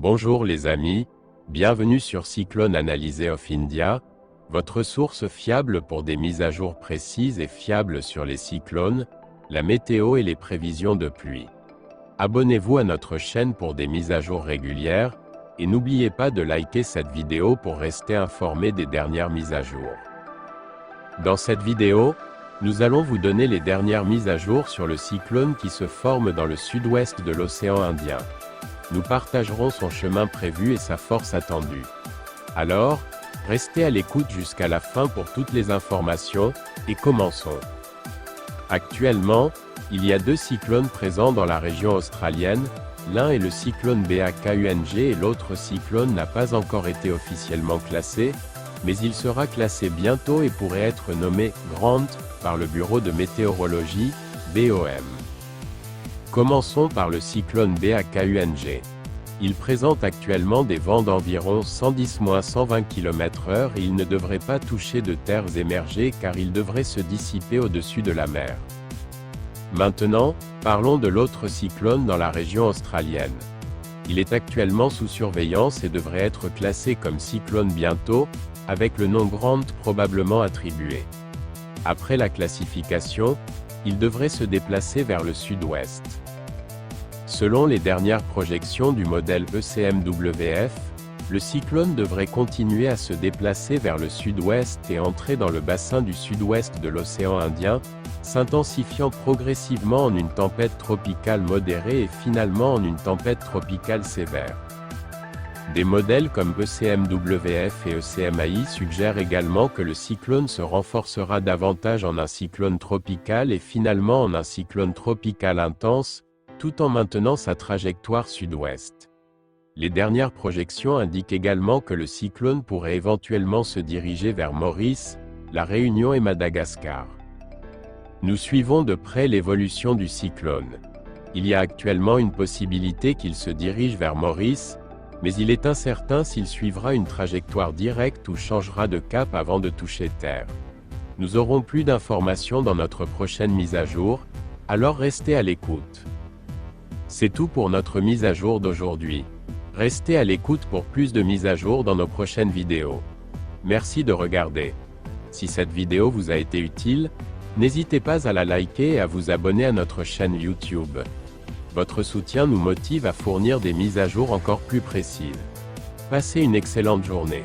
Bonjour les amis, bienvenue sur Cyclone Analysis of India, votre source fiable pour des mises à jour précises et fiables sur les cyclones, la météo et les prévisions de pluie. Abonnez-vous à notre chaîne pour des mises à jour régulières, et n'oubliez pas de liker cette vidéo pour rester informé des dernières mises à jour. Dans cette vidéo, nous allons vous donner les dernières mises à jour sur le cyclone qui se forme dans le sud-ouest de l'océan Indien. Nous partagerons son chemin prévu et sa force attendue. Alors, restez à l'écoute jusqu'à la fin pour toutes les informations, et commençons. Actuellement, il y a deux cyclones présents dans la région australienne, l'un est le cyclone BAKUNG et l'autre cyclone n'a pas encore été officiellement classé, mais il sera classé bientôt et pourrait être nommé Grant par le Bureau de météorologie, BOM. Commençons par le cyclone BAKUNG. Il présente actuellement des vents d'environ 110-120 km/h et il ne devrait pas toucher de terres émergées car il devrait se dissiper au-dessus de la mer. Maintenant, parlons de l'autre cyclone dans la région australienne. Il est actuellement sous surveillance et devrait être classé comme cyclone bientôt, avec le nom Grant probablement attribué. Après la classification, il devrait se déplacer vers le sud-ouest. Selon les dernières projections du modèle ECMWF, le cyclone devrait continuer à se déplacer vers le sud-ouest et entrer dans le bassin du sud-ouest de l'océan Indien, s'intensifiant progressivement en une tempête tropicale modérée et finalement en une tempête tropicale sévère. Des modèles comme ECMWF et ECMAI suggèrent également que le cyclone se renforcera davantage en un cyclone tropical et finalement en un cyclone tropical intense, tout en maintenant sa trajectoire sud-ouest. Les dernières projections indiquent également que le cyclone pourrait éventuellement se diriger vers Maurice, La Réunion et Madagascar. Nous suivons de près l'évolution du cyclone. Il y a actuellement une possibilité qu'il se dirige vers Maurice, mais il est incertain s'il suivra une trajectoire directe ou changera de cap avant de toucher terre. Nous aurons plus d'informations dans notre prochaine mise à jour, alors restez à l'écoute. C'est tout pour notre mise à jour d'aujourd'hui. Restez à l'écoute pour plus de mises à jour dans nos prochaines vidéos. Merci de regarder. Si cette vidéo vous a été utile, n'hésitez pas à la liker et à vous abonner à notre chaîne YouTube. Votre soutien nous motive à fournir des mises à jour encore plus précises. Passez une excellente journée.